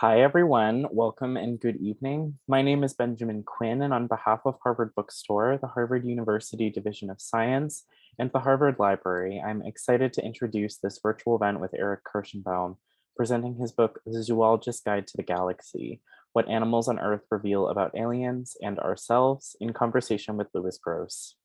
Hi, everyone. Welcome and good evening. My name is Benjamin Quinn, and on behalf of Harvard Bookstore, the Harvard University Division of Science, and the Harvard Library, I'm excited to introduce this virtual event with Arik Kershenbaum, presenting his book, The Zoologist's Guide to the Galaxy, What Animals on Earth Reveal About Aliens and Ourselves, in conversation with Lewis Gross.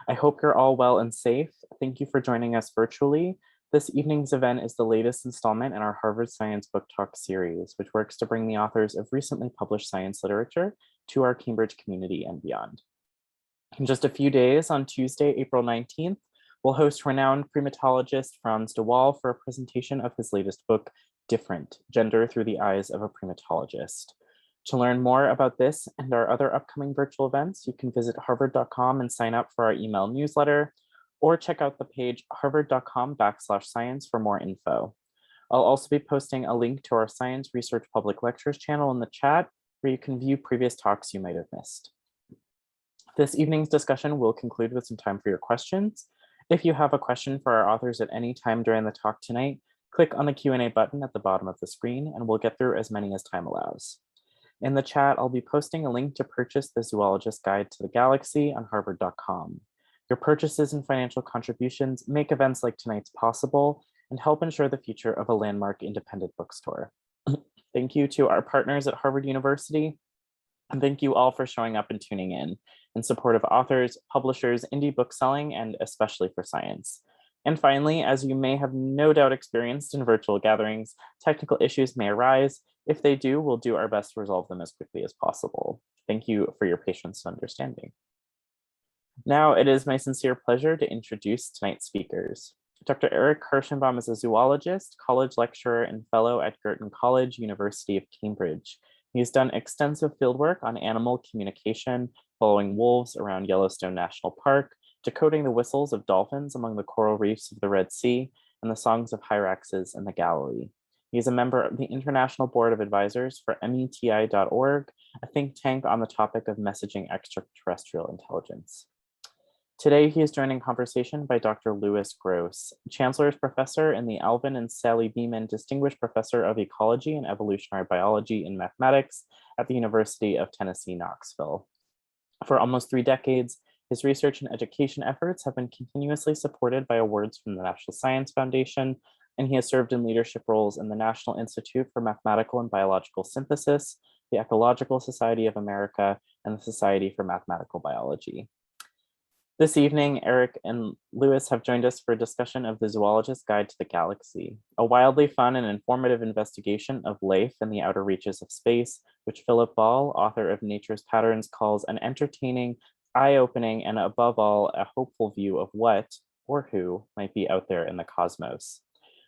I hope you're all well and safe. Thank you for joining us virtually. This evening's event is the latest installment in our Harvard Science Book Talk series, which works to bring the authors of recently published science literature to our Cambridge community and beyond. In just a few days, on Tuesday, April 19th, we'll host renowned primatologist Frans de Waal for a presentation of his latest book, Different: Gender Through the Eyes of a Primatologist. To learn more about this and our other upcoming virtual events, you can visit harvard.com and sign up for our email newsletter, or check out the page harvard.com/science for more info. I'll also be posting a link to our Science Research Public Lectures channel in the chat, where you can view previous talks you might have missed. This evening's discussion will conclude with some time for your questions. If you have a question for our authors at any time during the talk tonight, click on the Q&A button at the bottom of the screen, and we'll get through as many as time allows. In the chat, I'll be posting a link to purchase the Zoologist's Guide to the Galaxy on harvard.com. Your purchases and financial contributions make events like tonight's possible and help ensure the future of a landmark independent bookstore. Thank you to our partners at Harvard University, and thank you all for showing up and tuning in support of authors, publishers, indie book selling, and especially for science. And finally, as you may have no doubt experienced in virtual gatherings, technical issues may arise. If they do, we'll do our best to resolve them as quickly as possible. Thank you for your patience and understanding. Now, it is my sincere pleasure to introduce tonight's speakers. Dr. Arik Kershenbaum is a zoologist, college lecturer, and fellow at Girton College, University of Cambridge. He has done extensive fieldwork on animal communication, following wolves around Yellowstone National Park, decoding the whistles of dolphins among the coral reefs of the Red Sea, and the songs of hyraxes in the Galilee. He is a member of the International Board of Advisors for METI.org, a think tank on the topic of messaging extraterrestrial intelligence. Today, he is joined in conversation by Dr. Lewis Gross, Chancellor's Professor and the Alvin and Sally Beeman Distinguished Professor of Ecology and Evolutionary Biology in Mathematics at the University of Tennessee, Knoxville. For almost 3 decades, his research and education efforts have been continuously supported by awards from the National Science Foundation, and he has served in leadership roles in the National Institute for Mathematical and Biological Synthesis, the Ecological Society of America, and the Society for Mathematical Biology. This evening, Arik and Lewis have joined us for a discussion of the Zoologist's Guide to the Galaxy, a wildly fun and informative investigation of life in the outer reaches of space, which Philip Ball, author of Nature's Patterns, calls an entertaining, eye-opening, and above all, a hopeful view of what, or who, might be out there in the cosmos.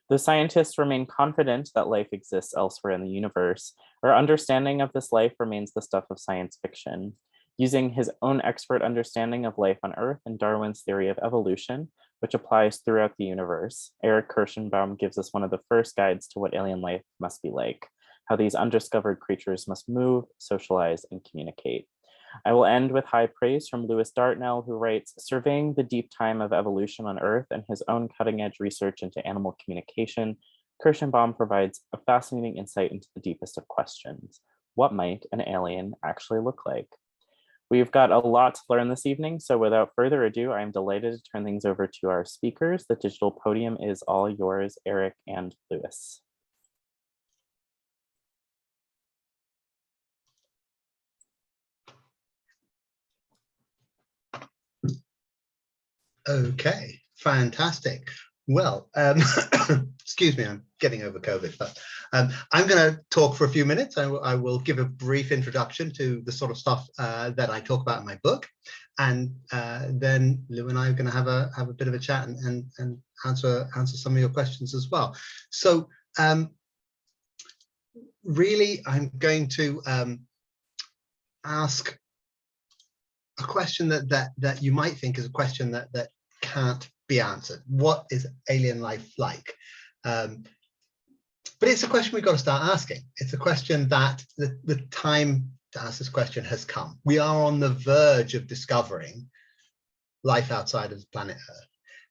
Though scientists remain confident that life exists elsewhere in the universe, our understanding of this life remains the stuff of science fiction. Using his own expert understanding of life on Earth and Darwin's theory of evolution, which applies throughout the universe, Arik Kershenbaum gives us one of the first guides to what alien life must be like, how these undiscovered creatures must move, socialize, and communicate. I will end with high praise from Lewis Dartnell, who writes, surveying the deep time of evolution on Earth and his own cutting-edge research into animal communication, Kershenbaum provides a fascinating insight into the deepest of questions. What might an alien actually look like? We've got a lot to learn this evening, so without further ado, I'm delighted to turn things over to our speakers. The digital podium is all yours, Arik and Lewis. Okay, fantastic. Well, excuse me, I'm getting over COVID, but I'm going to talk for a few minutes. I will give a brief introduction to the sort of stuff that I talk about in my book, and then Lou and I are going to have a bit of a chat and answer some of your questions as well. So really, I'm going to ask a question that you might think is a question that can't be answered. What is alien life like? But it's a question we've got to start asking. It's a question that the time to ask this question has come. We are on the verge of discovering life outside of the planet Earth.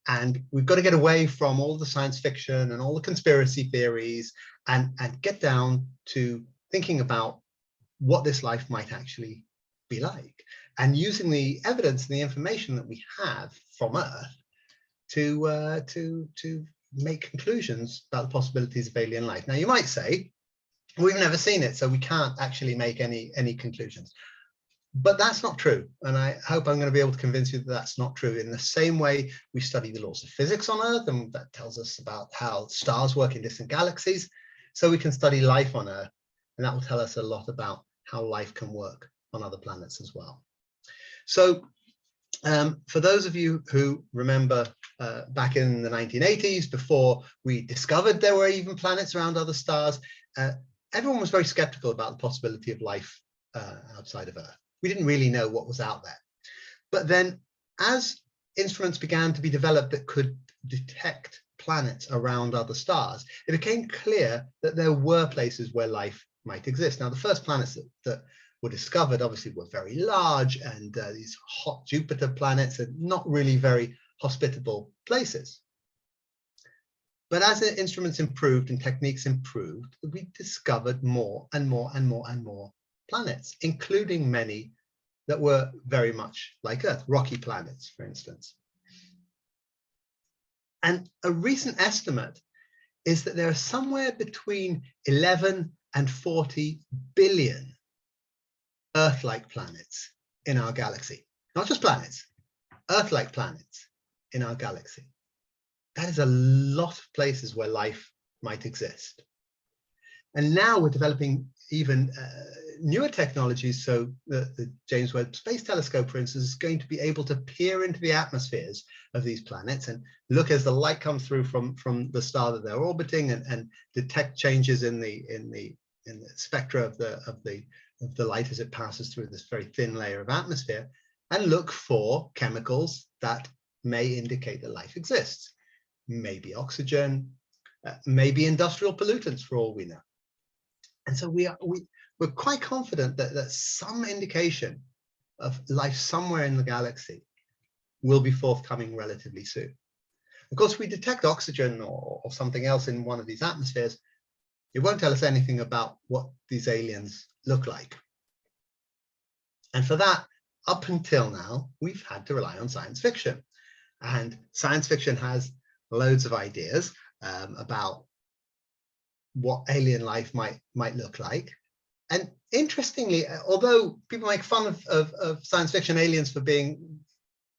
And we've got to get away from all the science fiction and all the conspiracy theories and get down to thinking about what this life might actually be like, and using the evidence and the information that we have from Earth to make conclusions about the possibilities of alien life. Now, you might say, we've never seen it, so we can't actually make any conclusions. But that's not true. And I hope I'm going to be able to convince you that that's not true. In the same way we study the laws of physics on Earth, and that tells us about how stars work in distant galaxies, so we can study life on Earth, and that will tell us a lot about how life can work on other planets as well. So for those of you who remember back in the 1980s, before we discovered there were even planets around other stars, everyone was very skeptical about the possibility of life outside of Earth. We didn't really know what was out there. But then as instruments began to be developed that could detect planets around other stars, it became clear that there were places where life might exist. Now, the first planets that were discovered obviously were very large, and these hot Jupiter planets are not really very hospitable places. But as the instruments improved and techniques improved, we discovered more and more and more and more planets, including many that were very much like Earth, rocky planets, for instance. And a recent estimate is that there are somewhere between 11 and 40 billion Earth-like planets in our galaxy. Not just planets, Earth-like planets in our galaxy. That is a lot of places where life might exist. And now we're developing even newer technologies. So the James Webb Space Telescope, for instance, is going to be able to peer into the atmospheres of these planets and look as the light comes through from the star that they're orbiting, and detect changes in the spectra of the light as it passes through this very thin layer of atmosphere, and look for chemicals that may indicate that life exists. Maybe oxygen, maybe industrial pollutants, for all we know. And so we're quite confident that some indication of life somewhere in the galaxy will be forthcoming relatively soon. Of course, if we detect oxygen or something else in one of these atmospheres, it won't tell us anything about what these aliens look like. And for that, up until now, we've had to rely on science fiction. And science fiction has loads of ideas about what alien life might look like. And interestingly, although people make fun of science fiction aliens for being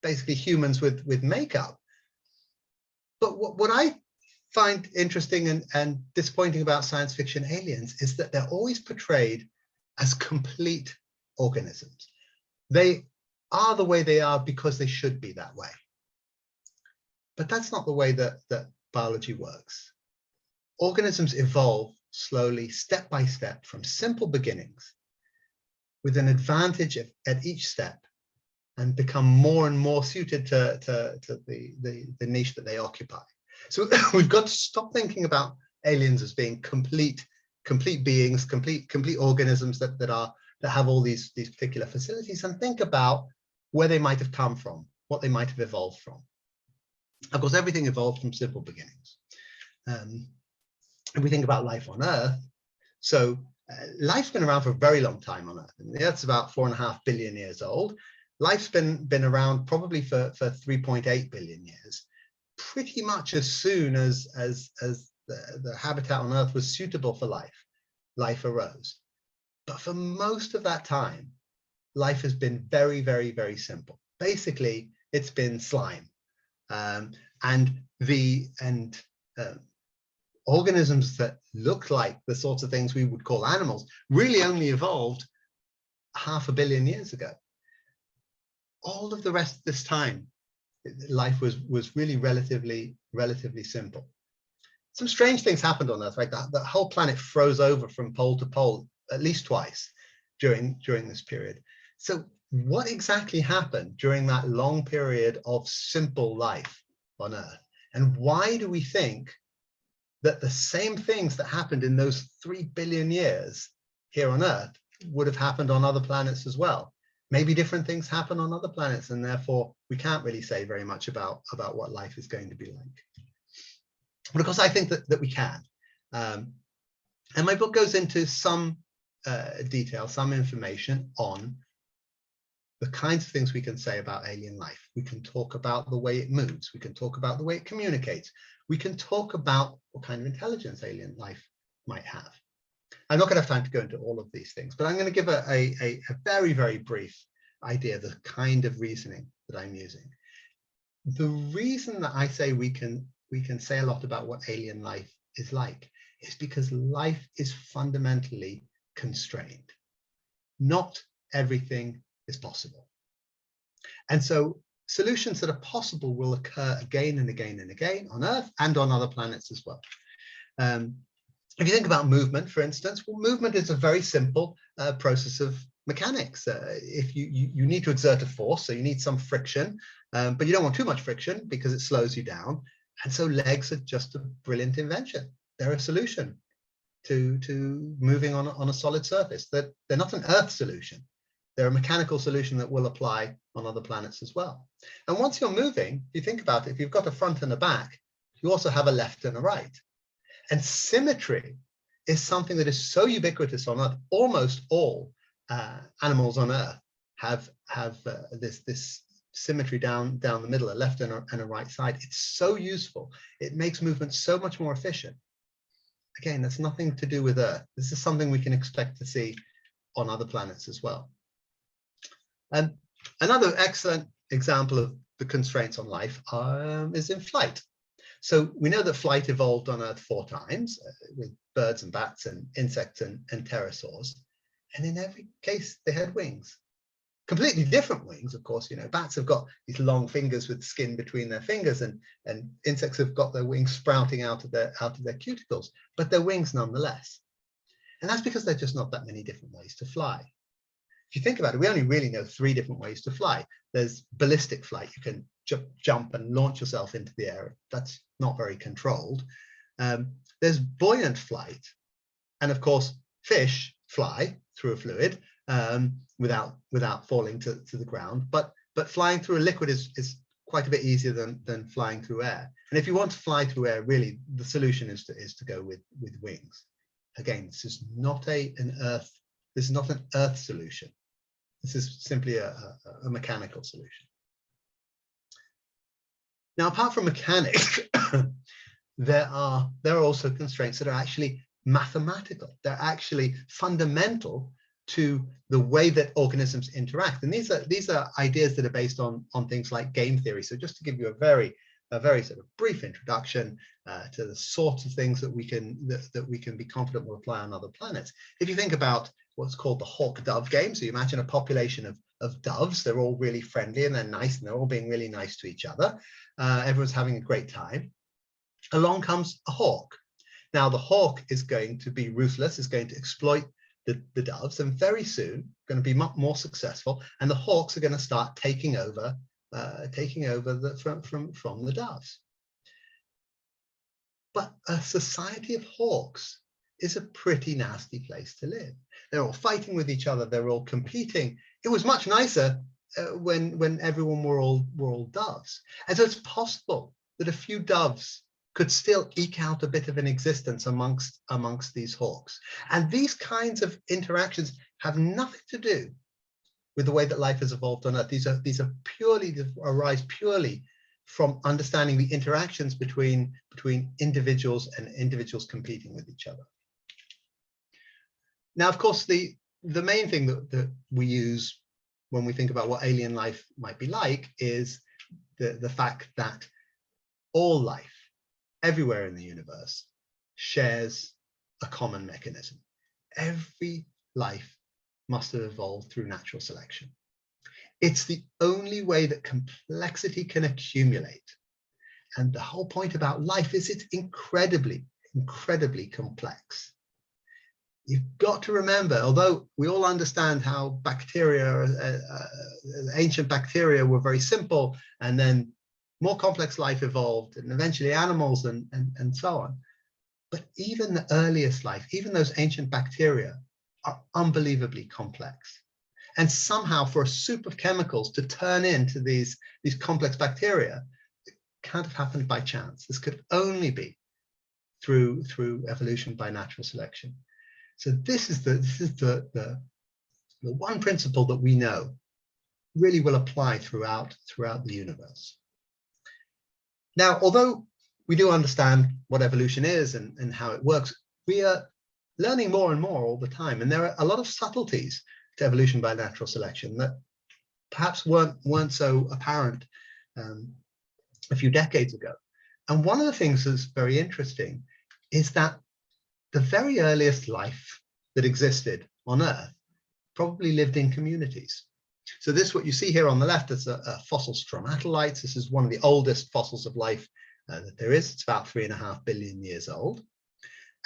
basically humans with makeup, but what I find interesting and disappointing about science fiction aliens is that they're always portrayed as complete organisms. They are the way they are because they should be that way. But that's not the way that biology works. Organisms evolve slowly, step by step, from simple beginnings, with an advantage at each step, and become more and more suited to the niche that they occupy. So we've got to stop thinking about aliens as being complete beings, complete organisms that have all these particular facilities, and think about where they might have come from, what they might have evolved from. Of course, everything evolved from simple beginnings. If we think about life on Earth, so life's been around for a very long time on Earth. And the Earth's about 4.5 billion years old. Life's been around probably for 3.8 billion years. Pretty much as soon as the habitat on Earth was suitable for life arose. But for most of that time, life has been very, very, very simple. Basically, it's been slime. Organisms that look like the sorts of things we would call animals really only evolved 500 million years ago. All of the rest of this time, life was really relatively simple. Some strange things happened on Earth, right? The whole planet froze over from pole to pole at least twice during this period. So what exactly happened during that long period of simple life on Earth? And why do we think that the same things that happened in those 3 billion years here on Earth would have happened on other planets as well? Maybe different things happen on other planets, and therefore we can't really say very much about what life is going to be like. But of course, I think that we can. And my book goes into some detail, some information on the kinds of things we can say about alien life. We can talk about the way it moves. We can talk about the way it communicates. We can talk about what kind of intelligence alien life might have. I'm not going to have time to go into all of these things, but I'm going to give a very, very brief idea of the kind of reasoning that I'm using. The reason that I say we can say a lot about what alien life is like is because life is fundamentally constrained. Not everything is possible. And so solutions that are possible will occur again and again and again on Earth and on other planets as well. If you think about movement, for instance, well, movement is a very simple process of mechanics. If you need to exert a force, so you need some friction, but you don't want too much friction because it slows you down. And so legs are just a brilliant invention. They're a solution to moving on a solid surface. They're not an Earth solution. They're a mechanical solution that will apply on other planets as well. And once you're moving, if you think about it, if you've got a front and a back, you also have a left and a right. And symmetry is something that is so ubiquitous on Earth. Almost all animals on Earth have this symmetry down the middle, a left and a right side. It's so useful. It makes movement so much more efficient. Again, that's nothing to do with Earth. This is something we can expect to see on other planets as well. And another excellent example of the constraints on life is in flight. So we know that flight evolved on Earth 4 times with birds and bats and insects and pterosaurs. And in every case, they had wings. Completely different wings, of course. You know, bats have got these long fingers with skin between their fingers, and insects have got their wings sprouting out of their cuticles, but they're wings nonetheless. And that's because there's just not that many different ways to fly. If you think about it, we only really know 3 different ways to fly. There's ballistic flight. You can jump and launch yourself into the air. That's not very controlled. There's buoyant flight. And of course, fish fly through a fluid without falling to the ground. But flying through a liquid is quite a bit easier than flying through air. And if you want to fly through air, really, the solution is to go with wings. Again, this is not an Earth solution. This is simply a mechanical solution. Now, apart from mechanics, there are also constraints that are actually mathematical. They're actually fundamental to the way that organisms interact. And these are ideas that are based on things like game theory. So just to give you a very sort of brief introduction to the sorts of things that we can be confident will apply on other planets. If you think about what's called the hawk-dove game, so you imagine a population of doves. They're all really friendly and they're nice and they're all being really nice to each other. Everyone's having a great time. Along comes a hawk. Now the hawk is going to be ruthless, is going to exploit the doves, and very soon going to be much more successful, and the hawks are going to start taking over from the doves. But a society of hawks is a pretty nasty place to live. They're all fighting with each other. They're all competing. It was much nicer when everyone were all doves. And so it's possible that a few doves could still eke out a bit of an existence amongst these hawks. And these kinds of interactions have nothing to do with the way that life has evolved on Earth. These arise purely from understanding the interactions between individuals and individuals competing with each other. Now, of course, the main thing that we use when we think about what alien life might be like is the fact that all life everywhere in the universe shares a common mechanism. Every life must have evolved through natural selection. It's the only way that complexity can accumulate. And the whole point about life is it's incredibly, incredibly complex. You've got to remember, although we all understand how bacteria, ancient bacteria were very simple, and then more complex life evolved, and eventually animals and so on. But even the earliest life, even those ancient bacteria, are unbelievably complex. And somehow for a soup of chemicals to turn into these complex bacteria, it can't have happened by chance. This could only be through evolution by natural selection. So this is the one principle that we know really will apply throughout the universe. Now, although we do understand what evolution is and how it works, we are learning more and more all the time. And there are a lot of subtleties to evolution by natural selection that perhaps weren't so apparent a few decades ago. And one of the things that's very interesting is that the very earliest life that existed on Earth probably lived in communities. So this, what you see here on the left, is a fossil stromatolites. This is one of the oldest fossils of life that there is. It's about 3.5 billion years old.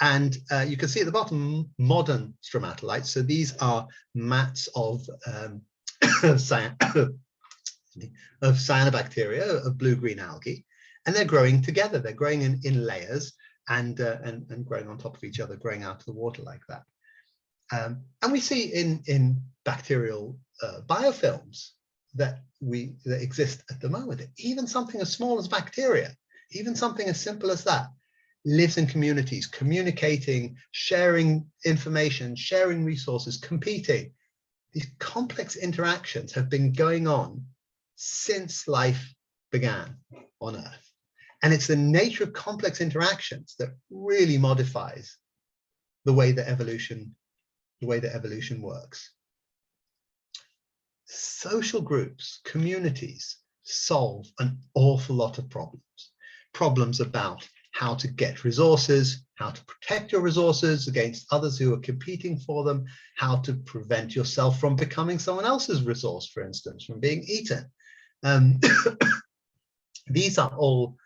And you can see at the bottom, modern stromatolites. So these are mats of cyanobacteria, of blue-green algae, and they're growing together. They're growing in layers and growing on top of each other, growing out of the water like that. And we see in bacterial biofilms that exist at the moment, even something as small as bacteria, even something as simple as that, lives in communities, communicating, sharing information, sharing resources, competing. These complex interactions have been going on since life began on Earth. And it's the nature of complex interactions that really modifies the way that evolution works. Social groups, communities solve an awful lot of problems. Problems about how to get resources, how to protect your resources against others who are competing for them, how to prevent yourself from becoming someone else's resource, for instance, from being eaten. These are all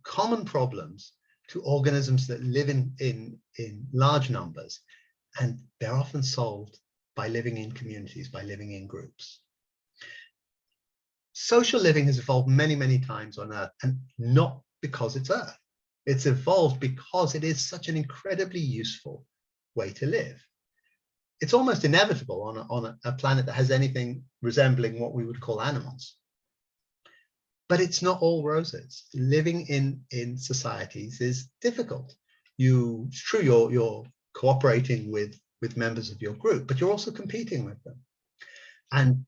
common problems to organisms that live in large numbers, and they're often solved by living in communities, by living in groups. Social living has evolved many, many times on Earth, and not because it's Earth. It's evolved because it is such an incredibly useful way to live. It's almost inevitable on a planet that has anything resembling what we would call animals. But it's not all roses. Living in societies is difficult. It's true you're cooperating with members of your group, but you're also competing with them. And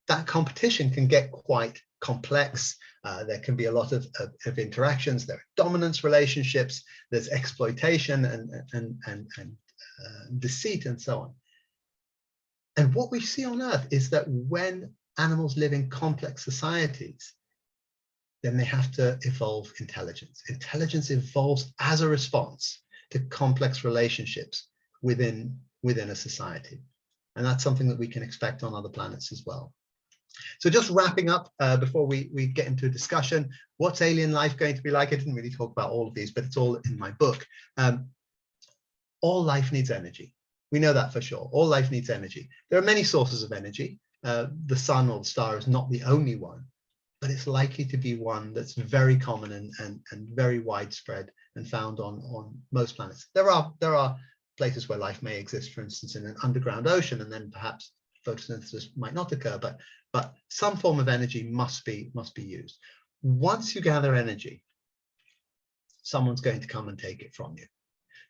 that competition can get quite complex. There can be a lot of interactions. There are dominance relationships, there's exploitation and deceit and so on. And what we see on Earth is that when animals live in complex societies, then they have to evolve intelligence. Intelligence evolves as a response to complex relationships within a society. And that's something that we can expect on other planets as well. So just wrapping up before we get into a discussion, what's alien life going to be like? I didn't really talk about all of these, but it's all in my book. All life needs energy. We know that for sure. All life needs energy. There are many sources of energy. The sun or the star is not the only one, but it's likely to be one that's very common and very widespread and found on most planets. There are places where life may exist, for instance, in an underground ocean, and then perhaps photosynthesis might not occur, but some form of energy must be used. Once you gather energy, someone's going to come and take it from you.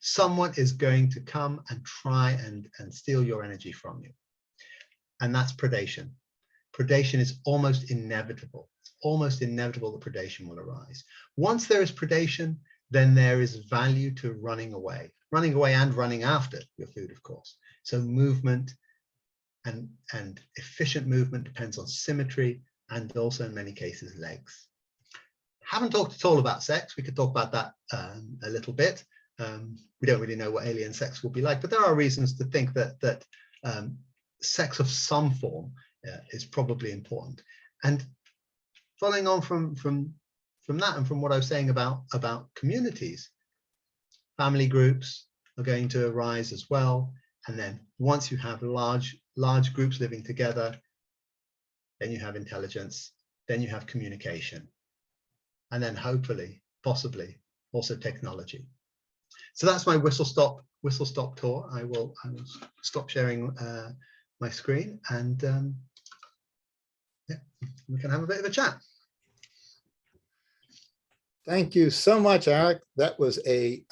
Someone is going to come and try and steal your energy from you. And that's predation. Predation is almost inevitable. It's almost inevitable that predation will arise. Once there is predation, then there is value to running away and running after your food, of course. So movement and efficient movement depends on symmetry and also in many cases legs. Haven't talked at all about sex. We could talk about that a little bit. We don't really know what alien sex will be like, but there are reasons to think that sex of some form is probably important. And following on from that and from what I was saying about communities, family groups are going to arise as well. And then once you have large groups living together, then you have intelligence, then you have communication, and then hopefully, possibly, also technology. So that's my whistle stop tour. I will stop sharing my screen, and yeah, we can have a bit of a chat. Thank you so much, Arik. That was a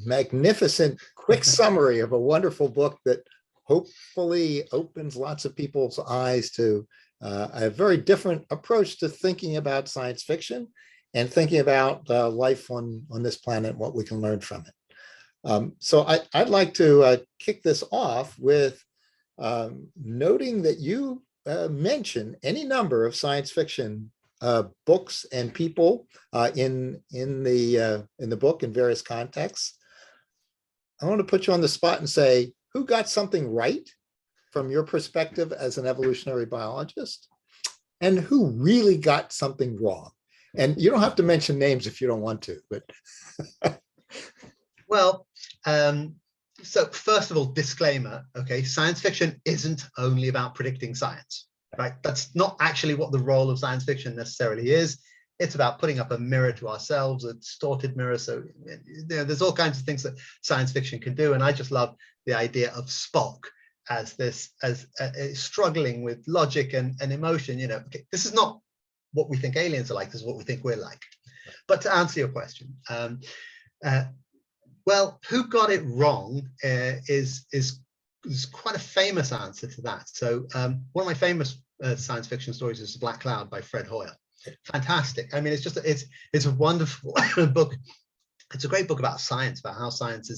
magnificent, quick summary of a wonderful book that hopefully opens lots of people's eyes to a very different approach to thinking about science fiction and thinking about life on this planet, what we can learn from it. So I'd like to kick this off with noting that you mention any number of science fiction books and people in the book in various contexts. I want to put you on the spot and say, who got something right from your perspective as an evolutionary biologist, and who really got something wrong? And you don't have to mention names if you don't want to, but. Well, so first of all, disclaimer, okay, science fiction isn't only about predicting science, right? That's not actually what the role of science fiction necessarily is. It's about putting up a mirror to ourselves, a distorted mirror. So there's all kinds of things that science fiction can do. And I just love the idea of Spock as struggling with logic and emotion. Okay, this is not what we think aliens are like, this is what we think we're like. But to answer your question, well, who got it wrong is quite a famous answer to that. So one of my famous science fiction stories is The Black Cloud by Fred Hoyle. Fantastic. I mean, it's a wonderful book. It's a great book about science, about how science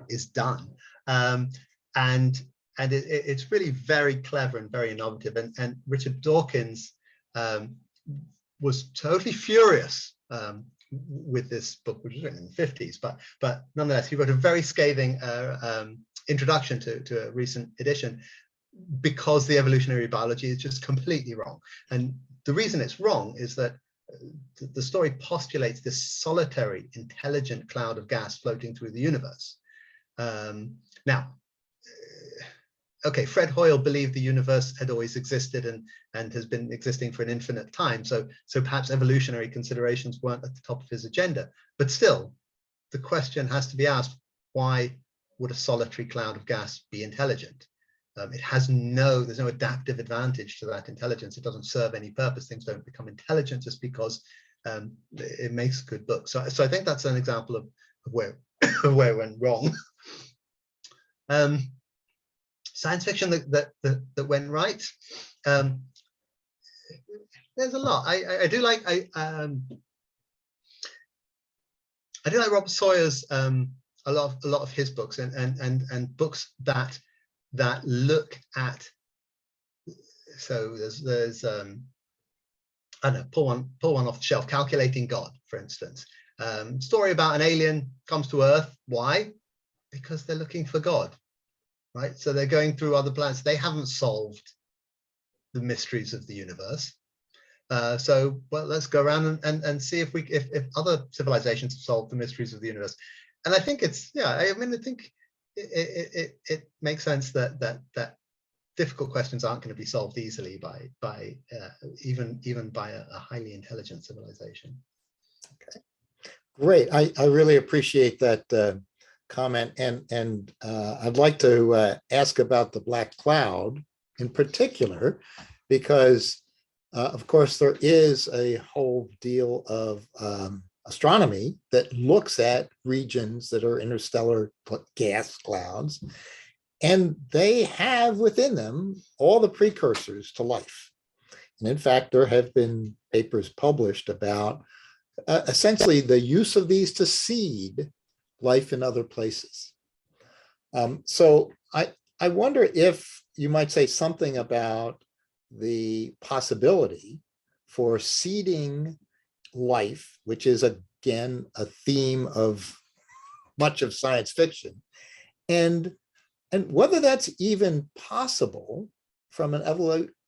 is done, and it's really very clever and very innovative. And Richard Dawkins was totally furious with this book, which was written in the 50s, but nonetheless, he wrote a very scathing introduction to a recent edition because the evolutionary biology is just completely wrong. And the reason it's wrong is that the story postulates this solitary, intelligent cloud of gas floating through the universe. Now, okay, Fred Hoyle believed the universe had always existed and has been existing for an infinite time. So perhaps evolutionary considerations weren't at the top of his agenda. But still, the question has to be asked, why would a solitary cloud of gas be intelligent? There's no adaptive advantage to that intelligence. It doesn't serve any purpose. Things don't become intelligent just because it makes a good book. So I think that's an example of where where it went wrong. Science fiction that went right. There's a lot. I do like Robert Sawyer's a lot of his books and books that look at. So there's I don't know, pull one off the shelf. Calculating God, for instance. Story about an alien comes to Earth. Why? Because they're looking for God. Right, so they're going through other planets. They haven't solved the mysteries of the universe. So, well, let's go around and see if other civilizations have solved the mysteries of the universe. And I think it's, yeah, I mean, I think it makes sense that difficult questions aren't going to be solved easily by even by a highly intelligent civilization. Okay, great. I really appreciate that. Comment and I'd like to ask about the Black Cloud in particular, because of course there is a whole deal of astronomy that looks at regions that are interstellar gas clouds, and they have within them all the precursors to life. And in fact, there have been papers published about essentially the use of these to seed life in other places. So I wonder if you might say something about the possibility for seeding life, which is again a theme of much of science fiction, and whether that's even possible from an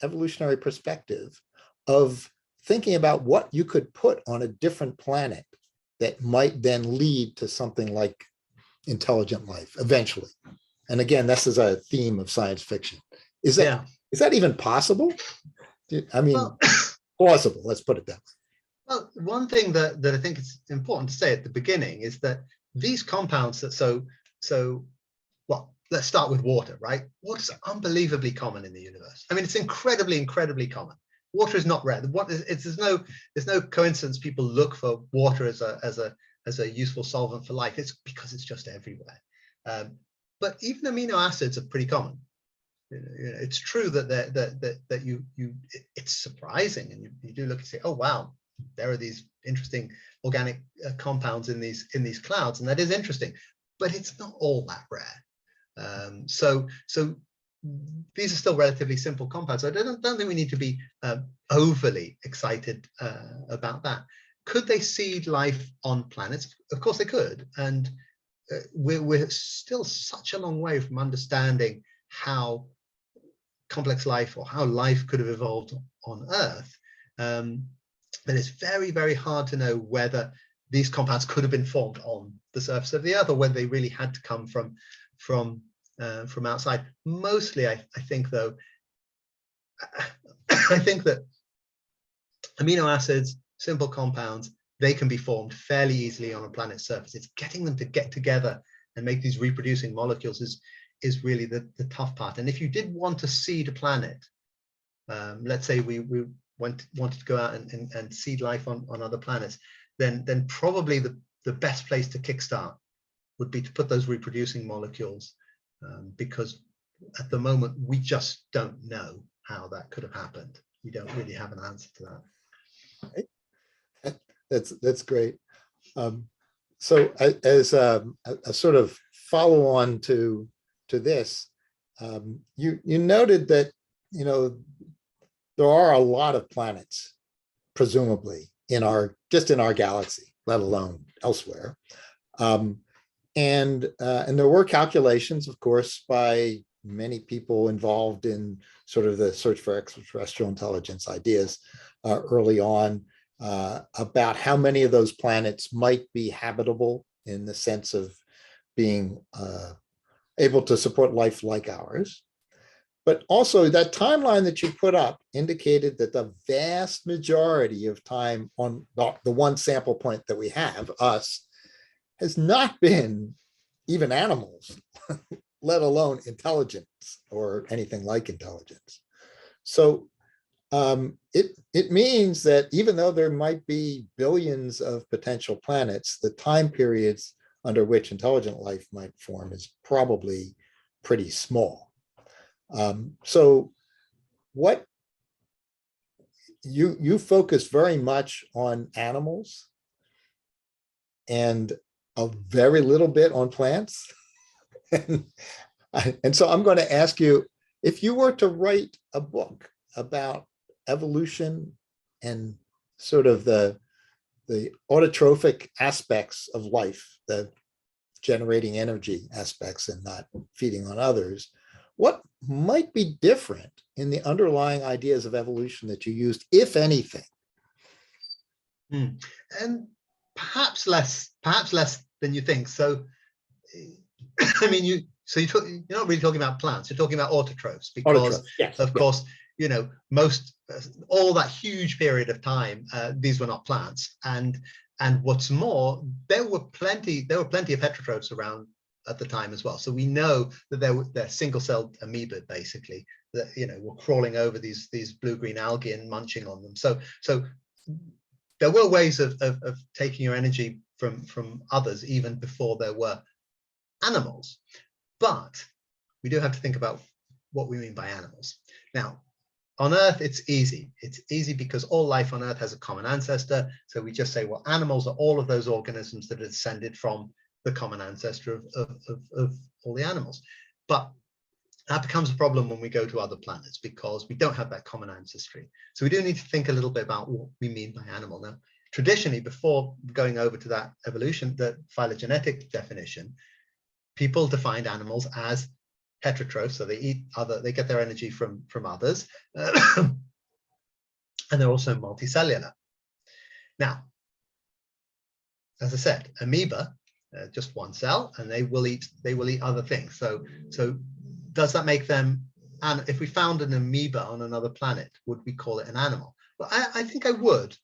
evolutionary perspective of thinking about what you could put on a different planet that might then lead to something like intelligent life eventually. And again, this is a theme of science fiction. Is that even possible? I mean, well, plausible, let's put it that way. Well, one thing that I think is important to say at the beginning is that these compounds that well, let's start with water, right? Water's unbelievably common in the universe. I mean, it's incredibly, incredibly common. water is not rare. There's no coincidence people look for water as a useful solvent for life. It's because it's just everywhere. But even amino acids are pretty common. It's true that it's surprising, and you do look and say, oh wow, there are these interesting organic compounds in these clouds, and that is interesting, but it's not all that rare. So these are still relatively simple compounds. So I don't think we need to be overly excited about that. Could they seed life on planets? Of course they could, and we're still such a long way from understanding how complex life or how life could have evolved on Earth. But it's very, very hard to know whether these compounds could have been formed on the surface of the Earth, or whether they really had to come from outside. Mostly, I think, though, I think that amino acids, simple compounds, they can be formed fairly easily on a planet's surface. It's getting them to get together and make these reproducing molecules is really the tough part. And if you did want to seed a planet, let's say we wanted to go out and seed life on other planets, then probably the best place to kickstart would be to put those reproducing molecules, because at the moment we just don't know how that could have happened. We don't really have an answer to that. That's great. So as a sort of follow on to this, you noted that there are a lot of planets, presumably just in our galaxy, let alone elsewhere. And there were calculations, of course, by many people involved in sort of the search for extraterrestrial intelligence ideas early on, about how many of those planets might be habitable in the sense of being able to support life like ours. But also that timeline that you put up indicated that the vast majority of time on the one sample point that we have, us, has not been even animals, let alone intelligence or anything like intelligence. So it means that even though there might be billions of potential planets, the time periods under which intelligent life might form is probably pretty small. So what you focus very much on animals and a very little bit on plants. And so I'm going to ask you, if you were to write a book about evolution and sort of the autotrophic aspects of life, the generating energy aspects and not feeding on others, what might be different in the underlying ideas of evolution that you used, if anything? And perhaps less than you think. So, I mean, you're not really talking about plants. You're talking about autotrophs, because yes, of course, most all that huge period of time, these were not plants. And what's more, there were plenty of heterotrophs around at the time as well. So we know that they're single-celled amoeba, basically, that were crawling over these blue-green algae and munching on them. So there were ways of taking your energy from others even before there were animals. But we do have to think about what we mean by animals. Now, on Earth, it's easy. It's easy because all life on Earth has a common ancestor. So we just say, well, animals are all of those organisms that are descended from the common ancestor of all the animals. But that becomes a problem when we go to other planets, because we don't have that common ancestry. So we do need to think a little bit about what we mean by animal. Now, traditionally, before going over to that evolution, the phylogenetic definition, people defined animals as heterotrophs, so they get their energy from others, and they're also multicellular. Now, as I said, amoeba, just one cell, and they will eat other things. So does that make them? And if we found an amoeba on another planet, would we call it an animal? Well, I think I would.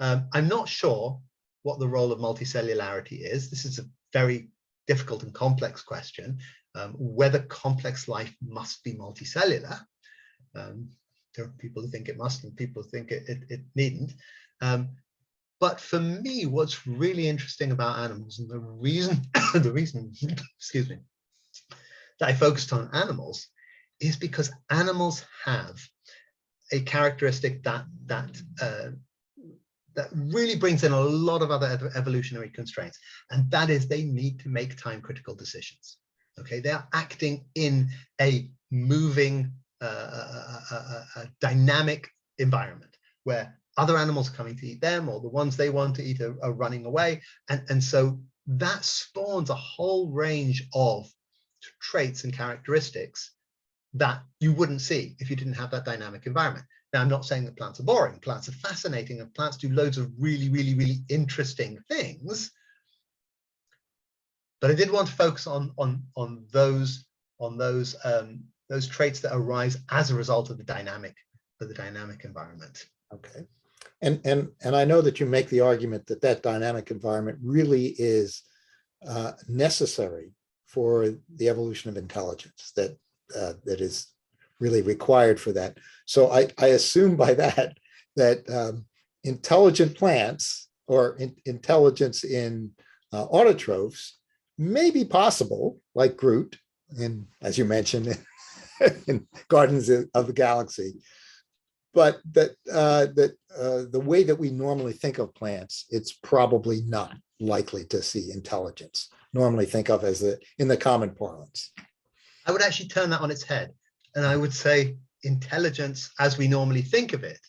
I'm not sure what the role of multicellularity is. This is a very difficult and complex question. Whether complex life must be multicellular. there are people who think it must, and people who think it needn't. But for me, what's really interesting about animals, and the reason, excuse me, that I focused on animals, is because animals have a characteristic that really brings in a lot of other evolutionary constraints, and that is they need to make time critical decisions. Okay, they are acting in a moving, a dynamic environment where other animals are coming to eat them, or the ones they want to eat are running away, and so that spawns a whole range of traits and characteristics that you wouldn't see if you didn't have that dynamic environment. Now, I'm not saying that plants are boring. Plants are fascinating, and plants do loads of really, really, really interesting things. But I did want to focus on those traits that arise as a result of the dynamic environment. Okay, and I know that you make the argument that that dynamic environment really is necessary for the evolution of intelligence, that is really required for that. So I assume by that intelligent plants, or intelligence in autotrophs, may be possible, like Groot, and as you mentioned, in Guardians of the Galaxy, but that the way that we normally think of plants, it's probably not likely to see intelligence. Normally think of as in the common parlance. I would actually turn that on its head, and I would say intelligence, as we normally think of it,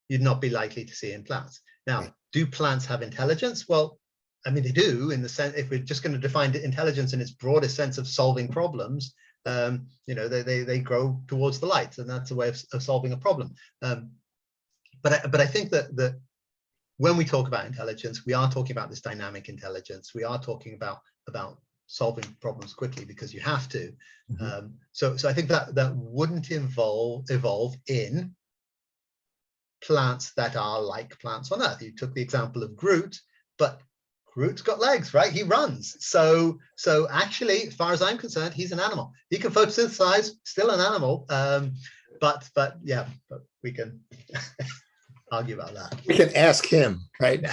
you'd not be likely to see in plants. Now, do plants have intelligence? Well, I mean, they do, in the sense, if we're just going to define intelligence in its broadest sense of solving problems, you know, they grow towards the light, and that's a way of solving a problem. But I think that when we talk about intelligence, we are talking about this dynamic intelligence. We are talking about solving problems quickly because you have to. Mm-hmm. So I think that wouldn't evolve in plants that are like plants on Earth. You took the example of Groot, but Groot's got legs, right? He runs. So actually, as far as I'm concerned, he's an animal. He can photosynthesize, still an animal. But we can argue about that. We can ask him, right?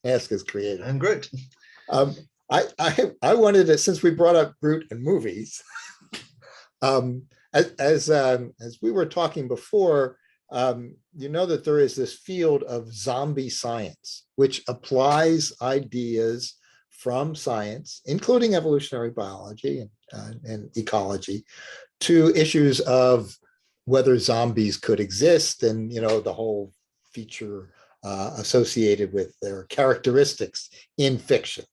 Ask his creator. And Groot. I wanted to, since we brought up Groot and movies, as we were talking before, you know that there is this field of zombie science, which applies ideas from science, including evolutionary biology and ecology, to issues of whether zombies could exist, and, you know, the whole feature associated with their characteristics in fiction.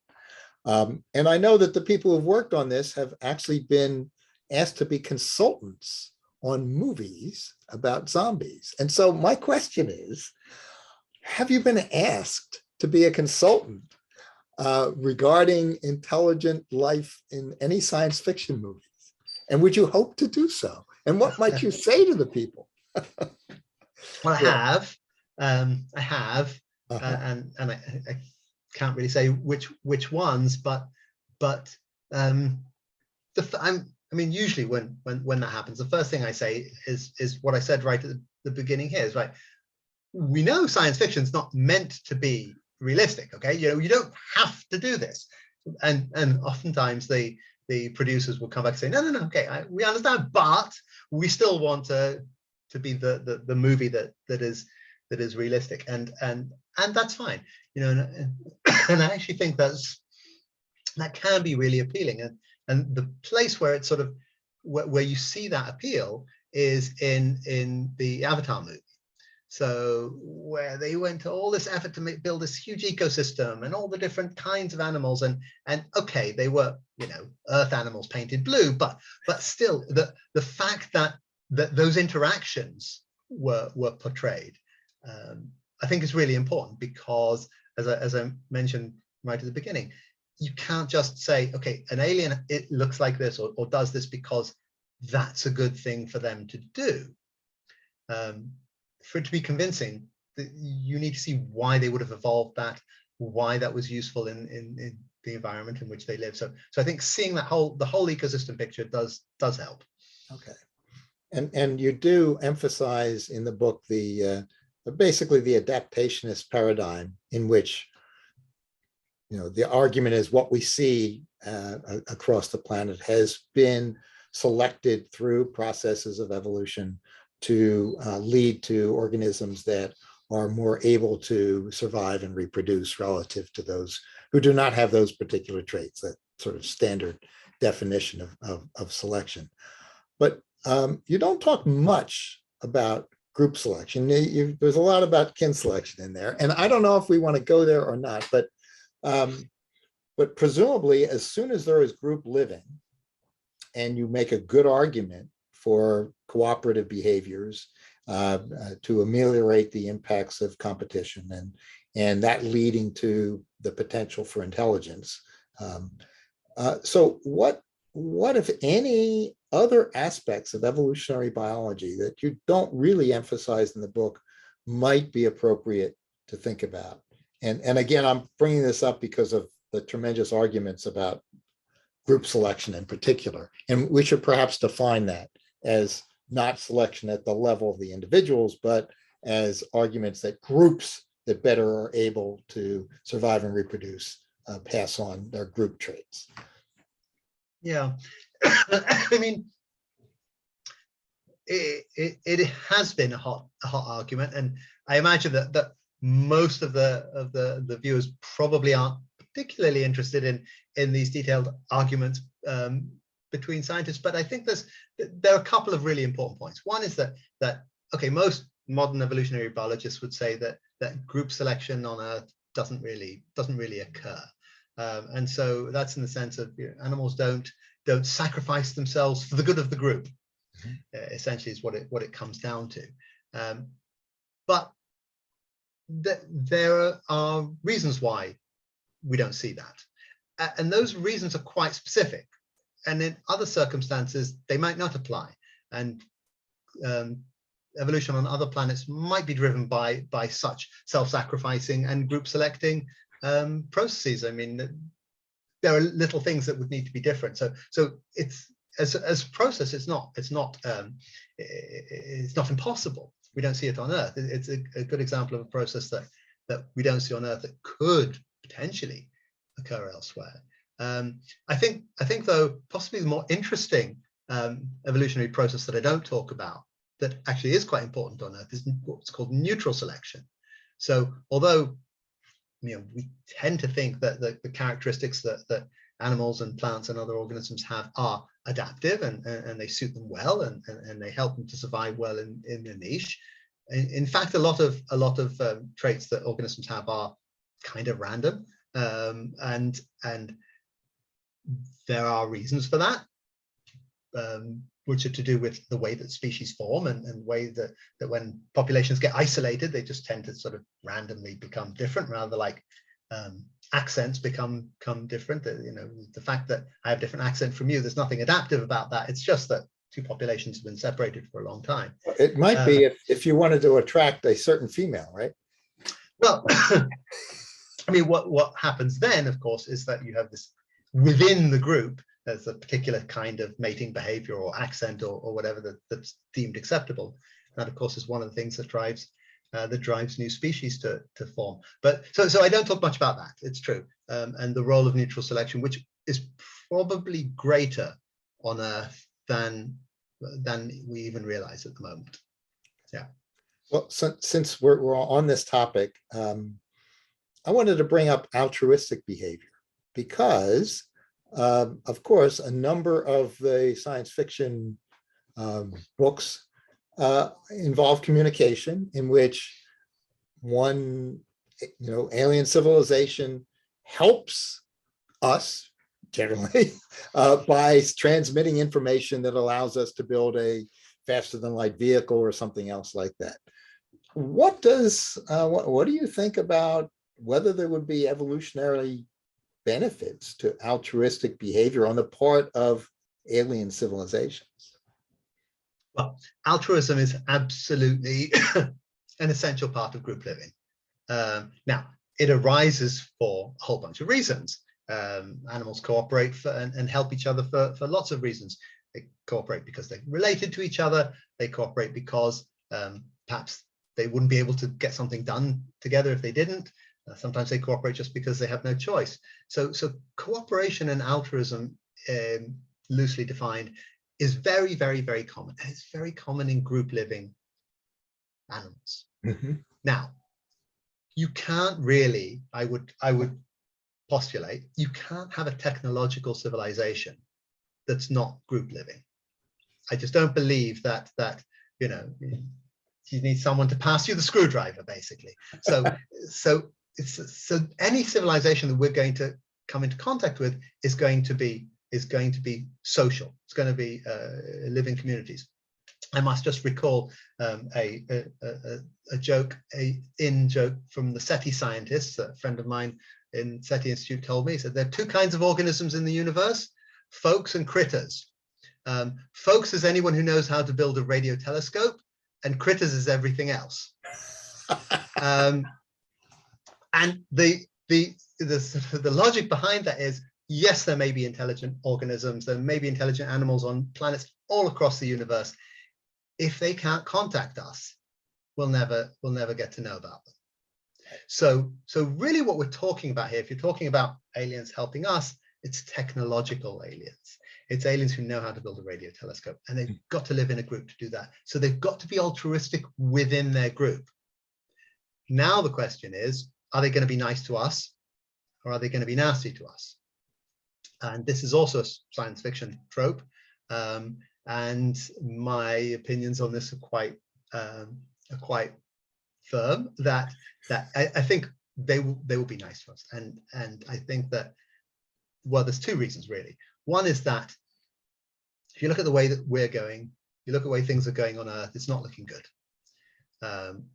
And I know that the people who've worked on this have actually been asked to be consultants on movies about zombies. And so my question is, have you been asked to be a consultant regarding intelligent life in any science fiction movies? And would you hope to do so? And what might you say to the people? Well, I have, and I can't really say which ones, but I mean, usually when that happens, the first thing I say is what I said right at the beginning here, is right. We know science fiction is not meant to be realistic, okay? You know, you don't have to do this, and oftentimes the producers will come back and say, no, okay, we understand, but we still want to be the movie that is realistic, and that's fine, you know, and I actually think that can be really appealing, and the place where it's sort of where you see that appeal is in the Avatar movie. So where they went to all this effort to build this huge ecosystem and all the different kinds of animals, and okay, they were, you know, earth animals painted blue, but still the fact that those interactions were portrayed, I think is really important, because as I mentioned right at the beginning, you can't just say, okay, an alien, it looks like this or does this because that's a good thing for them to do. For it to be convincing, you need to see why they would have evolved that, why that was useful in the environment in which they live. So I think seeing the whole ecosystem picture does help. Okay. And you do emphasize in the book the basically the adaptationist paradigm in which, the argument is what we see across the planet has been selected through processes of evolution to lead to organisms that are more able to survive and reproduce relative to those who do not have those particular traits, that sort of standard definition of selection. But you don't talk much about group selection. There's a lot about kin selection in there. And I don't know if we want to go there or not, but presumably as soon as there is group living and you make a good argument for cooperative behaviors to ameliorate the impacts of competition and that leading to the potential for intelligence. So what if any other aspects of evolutionary biology that you don't really emphasize in the book might be appropriate to think about? And again, I'm bringing this up because of the tremendous arguments about group selection in particular. And we should perhaps define that as not selection at the level of the individuals, but as arguments that groups that better are able to survive and reproduce pass on their group traits. Yeah, I mean, it has been a hot argument, and I imagine that most of the viewers probably aren't particularly interested in these detailed arguments between scientists. But I think there are a couple of really important points. One is that okay, most modern evolutionary biologists would say that group selection on Earth doesn't really occur, and so that's in the sense of animals don't sacrifice themselves for the good of the group. Essentially, is what it comes down to. But there are reasons why we don't see that, and those reasons are quite specific. And in other circumstances, they might not apply. And evolution on other planets might be driven by such self-sacrificing and group selecting processes. I mean, there are little things that would need to be different. So it's as a process, it's not impossible. We don't see it on Earth. It's a good example of a process that we don't see on Earth that could potentially occur elsewhere. I think though possibly the more interesting evolutionary process that I don't talk about that actually is quite important on Earth is what's called neutral selection. So although we tend to think that the characteristics that animals and plants and other organisms have are adaptive and they suit them well and they help them to survive well in their niche. In fact, a lot of traits that organisms have are kind of random, and there are reasons for that, which are to do with the way that species form and the way that when populations get isolated, they just tend to sort of randomly become different, rather like accents become different. The fact that I have a different accent from you, there's nothing adaptive about that. It's just that two populations have been separated for a long time. It might be if you wanted to attract a certain female, right? Well, I mean, what happens then, of course, is that you have this within the group. There's a particular kind of mating behavior or accent or whatever that's deemed acceptable. That, of course, is one of the things that drives new species to form. But so I don't talk much about that. It's true, and the role of neutral selection, which is probably greater on Earth than we even realize at the moment. Yeah. Well, since we're on this topic, I wanted to bring up altruistic behavior because, of course, a number of the science fiction books involve communication in which one, alien civilization helps us generally by transmitting information that allows us to build a faster than light vehicle or something else like that. What do you think about whether there would be evolutionary benefits to altruistic behavior on the part of alien civilizations? Well, altruism is absolutely an essential part of group living. Now, it arises for a whole bunch of reasons. Animals cooperate and help each other for lots of reasons. They cooperate because they're related to each other. They cooperate because perhaps they wouldn't be able to get something done together if they didn't. Sometimes they cooperate just because they have no choice. So cooperation and altruism, loosely defined, is very, very, very common. And it's very common in group living animals. Mm-hmm. Now, you can't really, I would postulate, you can't have a technological civilization that's not group living. I just don't believe that you know, you need someone to pass you the screwdriver, basically. So any civilization that we're going to come into contact with is going to be social. It's going to be living communities. I must just recall a joke, in joke from the SETI scientists. A friend of mine in SETI Institute told me, he said, there are two kinds of organisms in the universe: folks and critters. Folks is anyone who knows how to build a radio telescope, and critters is everything else. And the logic behind that is, yes, there may be intelligent organisms, there may be intelligent animals on planets all across the universe. If they can't contact us, we'll never get to know about them. So really what we're talking about here, if you're talking about aliens helping us, it's technological aliens. It's aliens who know how to build a radio telescope, and they've got to live in a group to do that. So they've got to be altruistic within their group. Now the question is, are they going to be nice to us, or are they going to be nasty to us? And this is also a science fiction trope. And my opinions on this are quite firm. That I think they will be nice to us, and I think that, well, there's two reasons really. One is that if you look at the way that we're going, you look at the way things are going on Earth, it's not looking good.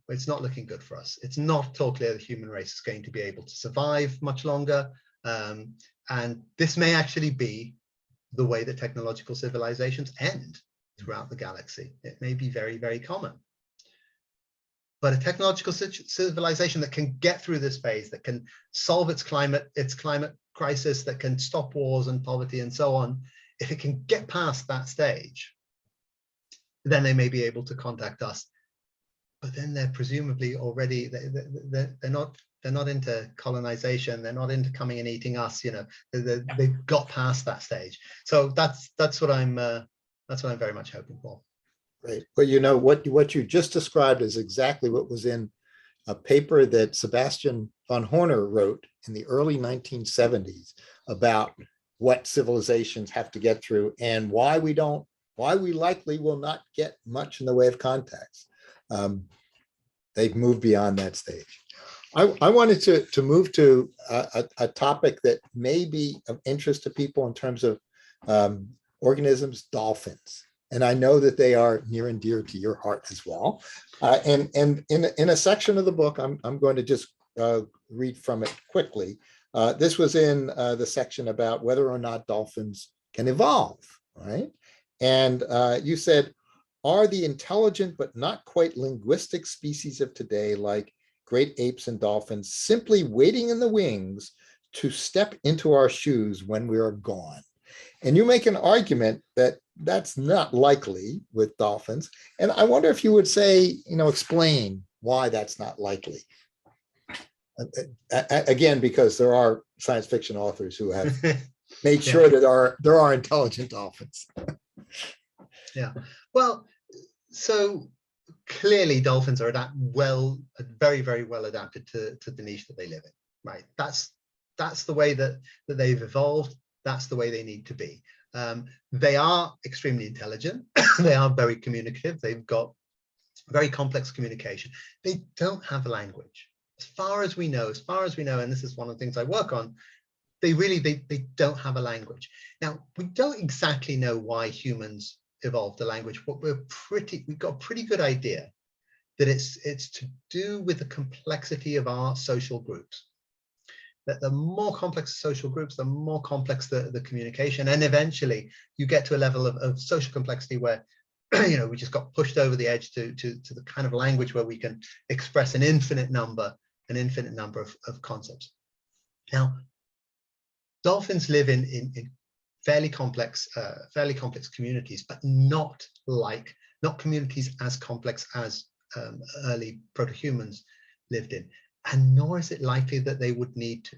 It's not looking good for us. It's not at all clear the human race is going to be able to survive much longer, and this may actually be the way that technological civilizations end throughout the galaxy. It may be very, very common. But a technological civilization that can get through this phase, that can solve its climate crisis, that can stop wars and poverty and so on, if it can get past that stage, then they may be able to contact us. But then they're presumably already, they're not into colonization. They're not into coming and eating us. You know, they've got past that stage. So that's what I'm very much hoping for. Great. Well, you know, what you just described is exactly what was in a paper that Sebastian von Horner wrote in the early 1970s about what civilizations have to get through and why we likely will not get much in the way of contacts. They've moved beyond that stage. I wanted to move to a topic that may be of interest to people in terms of organisms, dolphins. And I know that they are near and dear to your heart as well. And in a section of the book, I'm going to just read from it quickly. This was in the section about whether or not dolphins can evolve, right? And you said, are the intelligent but not quite linguistic species of today, like great apes and dolphins, simply waiting in the wings to step into our shoes when we are gone? And you make an argument that that's not likely with dolphins. And I wonder if you would say, explain why that's not likely. Again, because there are science fiction authors who have made sure that there are intelligent dolphins. Yeah, well, so clearly dolphins are very, very well adapted to the niche that they live in, right? That's the way that they've evolved. That's the way they need to be. They are extremely intelligent. They are very communicative. They've got very complex communication. They don't have a language. As far as we know, and this is one of the things I work on, they don't have a language. Now, we don't exactly know why humans evolved a language, but we've got a pretty good idea that it's to do with the complexity of our social groups. That the more complex the social groups, the more complex the communication, and eventually you get to a level of social complexity where we just got pushed over the edge to the kind of language where we can express an infinite number of concepts. Now, dolphins live in fairly complex communities, but not communities as complex as early proto-humans lived in, and nor is it likely that they would need to.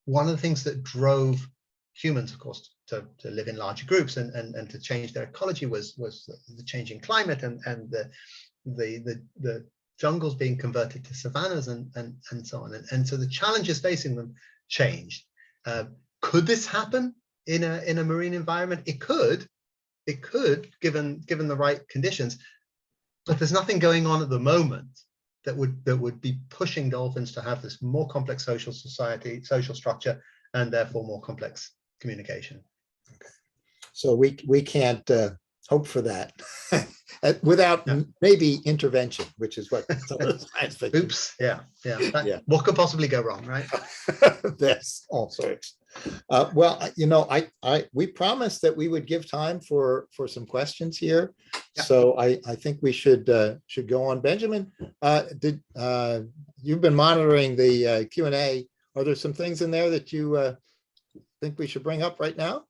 One of the things that drove humans, of course, to live in larger groups and to change their ecology was the changing climate and the jungles being converted to savannas and so on. And so the challenges facing them changed. Could this happen in a marine environment? It could, given the right conditions, but there's nothing going on at the moment that would be pushing dolphins to have this more complex social structure, and therefore more complex communication. Okay. So we can't hope for that without maybe intervention, which is what science fiction. Oops, yeah. What could possibly go wrong, right? That's all sorts. Well, you know, we promised that we would give time for some questions here. Yeah. So I think we should go on. Benjamin, you've been monitoring the Q&A. Are there some things in there that you think we should bring up right now?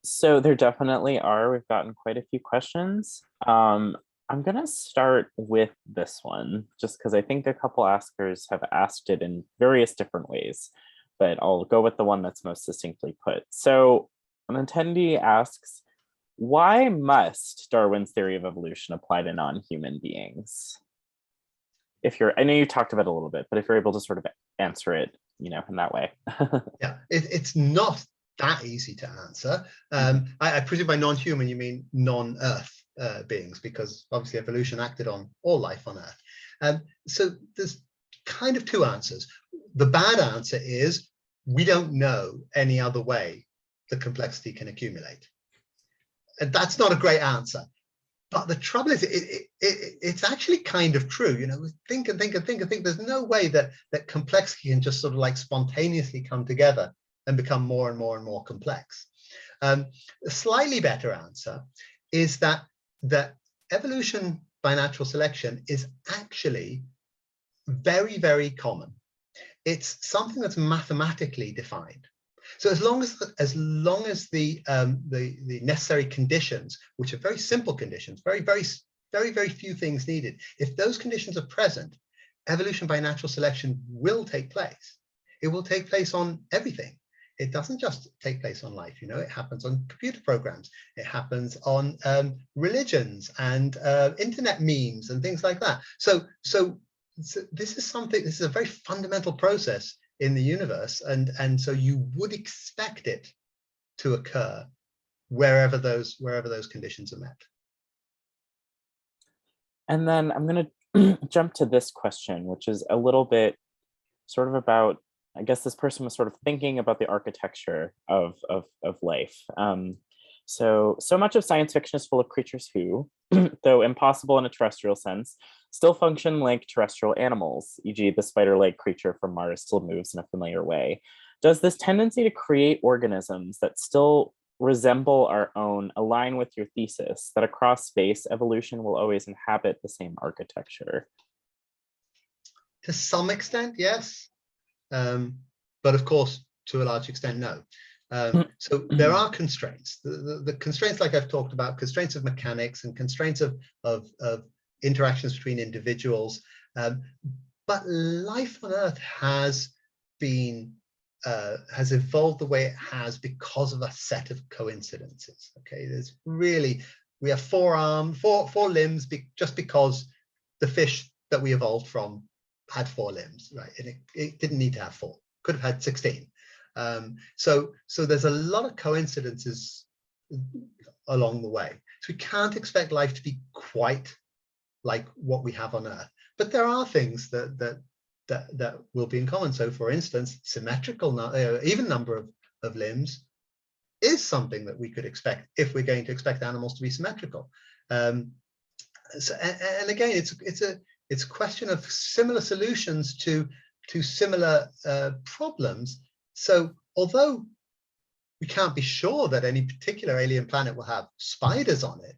So there definitely are. We've gotten quite a few questions. I'm going to start with this one, just because I think a couple askers have asked it in various different ways, but I'll go with the one that's most succinctly put. So an attendee asks, why must Darwin's theory of evolution apply to non-human beings? I know you talked about it a little bit, but if you're able to sort of answer it, you know, in that way. Yeah, it's not that easy to answer. I presume by non-human you mean non-Earth beings, because obviously evolution acted on all life on Earth. So there's kind of two answers. The bad answer is we don't know any other way the complexity can accumulate. And that's not a great answer. But the trouble is, it's actually kind of true. You know, think. There's no way that complexity can just sort of like spontaneously come together and become more and more and more complex. A slightly better answer is that evolution by natural selection is actually very, very common. It's something that's mathematically defined. So as long as the necessary conditions, which are very simple conditions, very few things needed, if those conditions are present, evolution by natural selection will take place. It will take place on everything. It doesn't just take place on life. You know, it happens on computer programs. It happens on religions and internet memes and things like that. So this is a very fundamental process in the universe, and so you would expect it to occur wherever those conditions are met. And then I'm going to jump to this question, which is a little bit sort of about, I guess this person was sort of thinking about the architecture of life. So much of science fiction is full of creatures who, though impossible in a terrestrial sense, still function like terrestrial animals, e.g. the spider-like creature from Mars still moves in a familiar way. Does this tendency to create organisms that still resemble our own align with your thesis that across space, evolution will always inhabit the same architecture? To some extent, yes. But of course, to a large extent, no. So there are constraints. The constraints, like I've talked about, constraints of mechanics and constraints of interactions between individuals. But life on Earth has evolved the way it has because of a set of coincidences. Okay, we have four limbs just because the fish that we evolved from had 4 limbs, right? And it didn't need to have 4. Could have had 16. So there's a lot of coincidences along the way. So we can't expect life to be quite like what we have on Earth, but there are things that will be in common. So, for instance, symmetrical, even number of limbs is something that we could expect if we're going to expect animals to be symmetrical. And again, it's a question of similar solutions to similar problems. So, although we can't be sure that any particular alien planet will have spiders on it,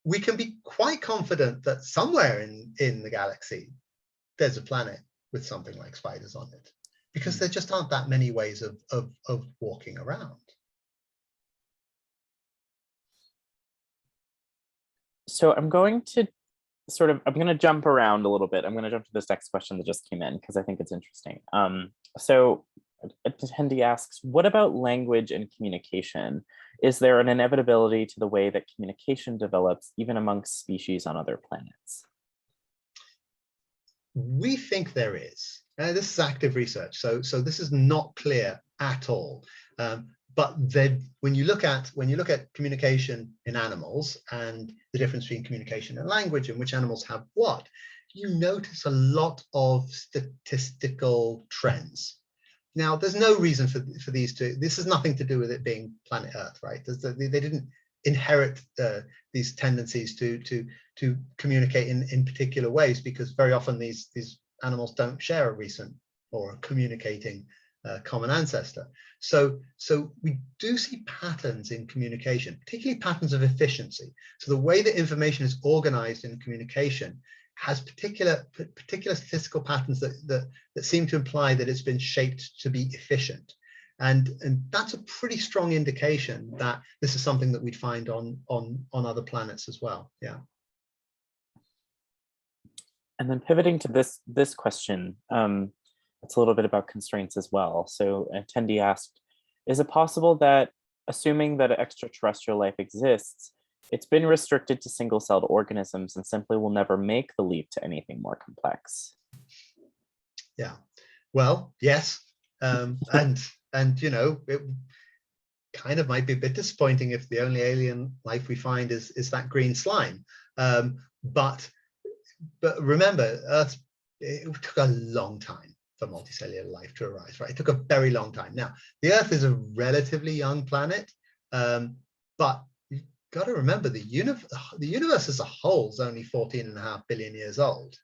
we can be quite confident that somewhere in the galaxy, there's a planet with something like spiders on it, because there just aren't that many ways of walking around. So I'm going to jump around a little bit. I'm going to jump to this next question that just came in because I think it's interesting. So attendee asks, what about language and communication? Is there an inevitability to the way that communication develops even amongst species on other planets? We think there is. This is active research, so this is not clear at all. But then when you look at communication in animals and the difference between communication and language and which animals have what, you notice a lot of statistical trends. Now, there's no reason for these two. This has nothing to do with it being planet Earth, right? They didn't inherit these tendencies to communicate in particular ways, because very often these animals don't share a recent or a communicating common ancestor. So we do see patterns in communication, particularly patterns of efficiency. So the way that information is organized in communication has particular statistical patterns that seem to imply that it's been shaped to be efficient. And that's a pretty strong indication that this is something that we'd find on other planets as well. Yeah. And then pivoting to this question, it's a little bit about constraints as well. So an attendee asked, is it possible that, assuming that extraterrestrial life exists, it's been restricted to single-celled organisms and simply will never make the leap to anything more complex? Yeah, well, yes. And you know, it kind of might be a bit disappointing if the only alien life we find is that green slime. But remember, Earth, it took a long time for multicellular life to arise, right? It took a very long time. Now, the Earth is a relatively young planet, but you've got to remember the universe as a whole is only 14.5 billion years old,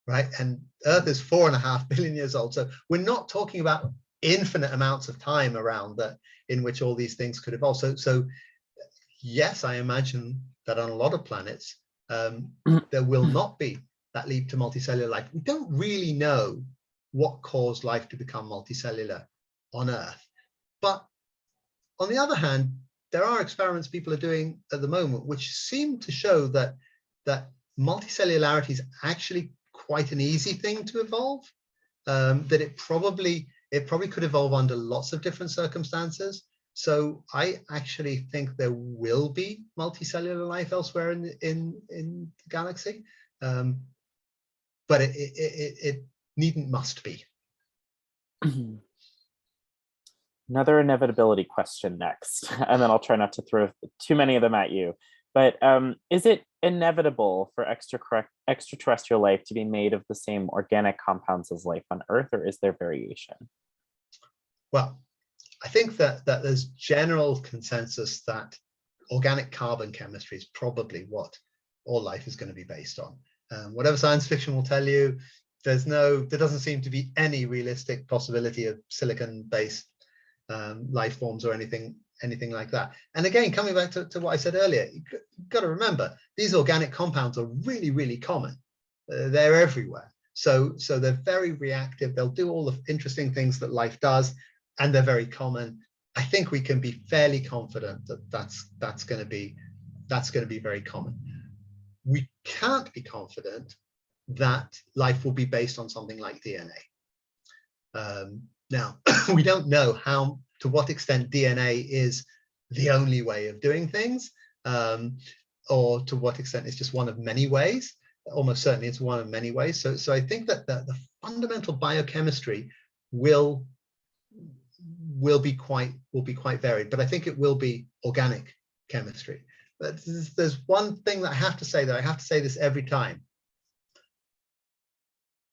right? And Earth is 4.5 billion years old. So we're not talking about infinite amounts of time around that in which all these things could evolve. So yes, I imagine that on a lot of planets, there will not be that leap to multicellular life. We don't really know what caused life to become multicellular on Earth. But on the other hand, there are experiments people are doing at the moment which seem to show that multicellularity is actually quite an easy thing to evolve, that it probably could evolve under lots of different circumstances. So I actually think there will be multicellular life elsewhere in the galaxy, but it must be. Another inevitability question next, and then I'll try not to throw too many of them at you. But is it inevitable for extraterrestrial life to be made of the same organic compounds as life on Earth, or is there variation? Well, I think that there's general consensus that organic carbon chemistry is probably what all life is going to be based on. Whatever science fiction will tell you, there doesn't seem to be any realistic possibility of silicon-based life forms or anything like that. And again, coming back to what I said earlier, you've got to remember these organic compounds are really, really common. They're everywhere. So they're very reactive. They'll do all the interesting things that life does, and they're very common. I think we can be fairly confident that that's going to be very common. We can't be confident that life will be based on something like DNA. Now, we don't know to what extent DNA is the only way of doing things, or to what extent it's just one of many ways. Almost certainly it's one of many ways. So I think that the fundamental biochemistry will be quite varied, but I think it will be organic chemistry. But there's one thing that I have to say this every time.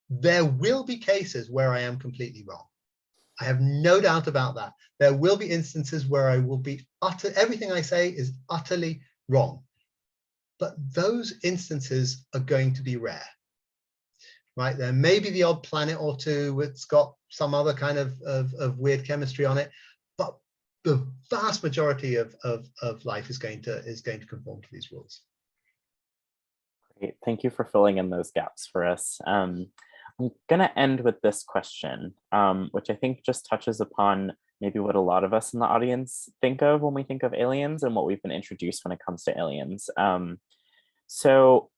There will be cases where I am completely wrong. I have no doubt about that. There will be instances where I will be everything I say is utterly wrong. But those instances are going to be rare, right? There may be the odd planet or two that's got some other kind of weird chemistry on it, but the vast majority of life is going to conform to these rules. Great, thank you for filling in those gaps for us. I'm going to end with this question, which I think just touches upon maybe what a lot of us in the audience think of when we think of aliens and what we've been introduced when it comes to aliens. So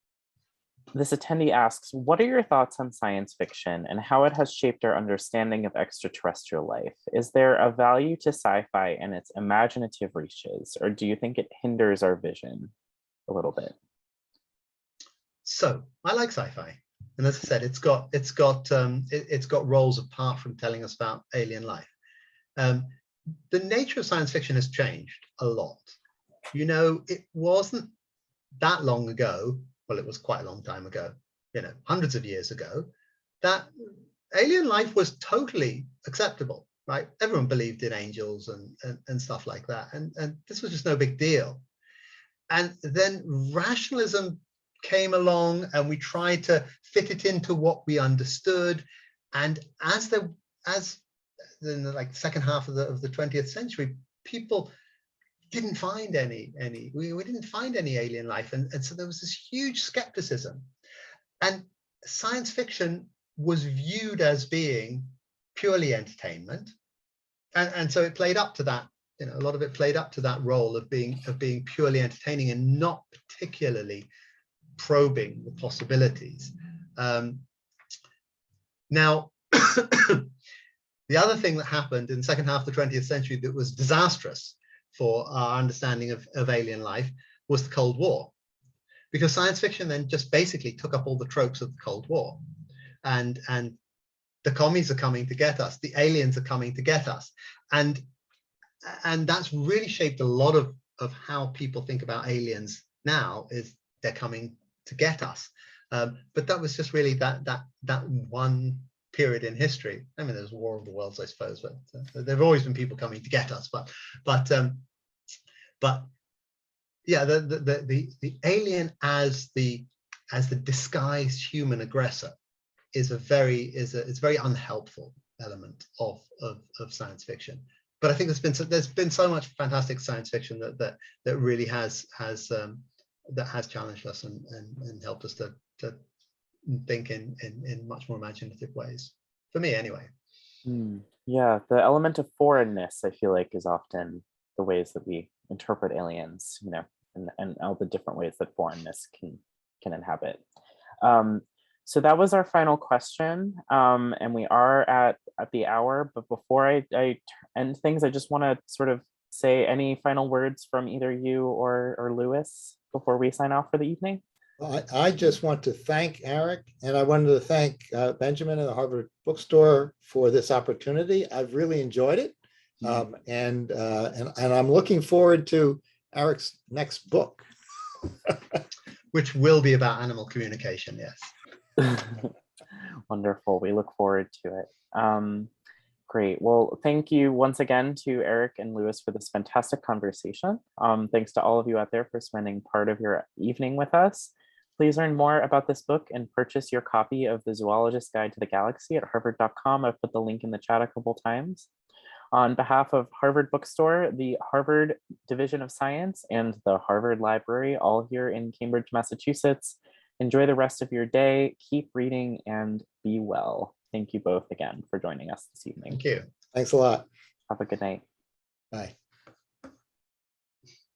this attendee asks, what are your thoughts on science fiction and how it has shaped our understanding of extraterrestrial life? Is there a value to sci-fi and its imaginative reaches, or do you think it hinders our vision a little bit? So I like sci-fi, and as I said, it's got roles apart from telling us about alien life. The nature of science fiction has changed a lot. You know, it wasn't that long ago. Well, it was quite a long time ago, you know, hundreds of years ago, that alien life was totally acceptable, right? Everyone believed in angels and stuff like that. And this was just no big deal. And then rationalism came along and we tried to fit it into what we understood. And as in the like second half of the 20th century, people didn't find we didn't find any alien life, and so there was this huge skepticism, and science fiction was viewed as being purely entertainment, and so it played up to that. You know, a lot of it played up to that role of being purely entertaining and not particularly probing the possibilities. Now the other thing that happened in the second half of the 20th century that was disastrous for our understanding of alien life was the Cold War, because science fiction then just basically took up all the tropes of the Cold War, and the commies are coming to get us, the aliens are coming to get us, and that's really shaped a lot of how people think about aliens now, is they're coming to get us. But that was just really that one period in history. I mean, there's War of the Worlds, I suppose, but there have always been people coming to get us. But yeah, the alien as the disguised human aggressor is a very unhelpful element of science fiction. But I think there's been so much fantastic science fiction that really has challenged us and helped us to think in much more imaginative ways, for me anyway. Yeah, the element of foreignness, I feel like, is often the ways that we interpret aliens, you know, and all the different ways that foreignness can inhabit. So that was our final question, and we are at the hour. But before I end things, I just want to sort of say any final words from either you or Lewis before we sign off for the evening. Well, I just want to thank Arik, and I wanted to thank Benjamin and the Harvard Bookstore for this opportunity. I've really enjoyed it, and I'm looking forward to Arik's next book, which will be about animal communication. Yes. Wonderful. We look forward to it. Great. Well, thank you once again to Arik and Lewis for this fantastic conversation. Thanks to all of you out there for spending part of your evening with us. Please learn more about this book and purchase your copy of The Zoologist Guide to the Galaxy at harvard.com. I've put the link in the chat a couple times. On behalf of Harvard Bookstore, the Harvard Division of Science, and the Harvard Library, all here in Cambridge, Massachusetts, enjoy the rest of your day, keep reading, and be well. Thank you both again for joining us this evening. Thank you. Thanks a lot. Have a good night. Bye.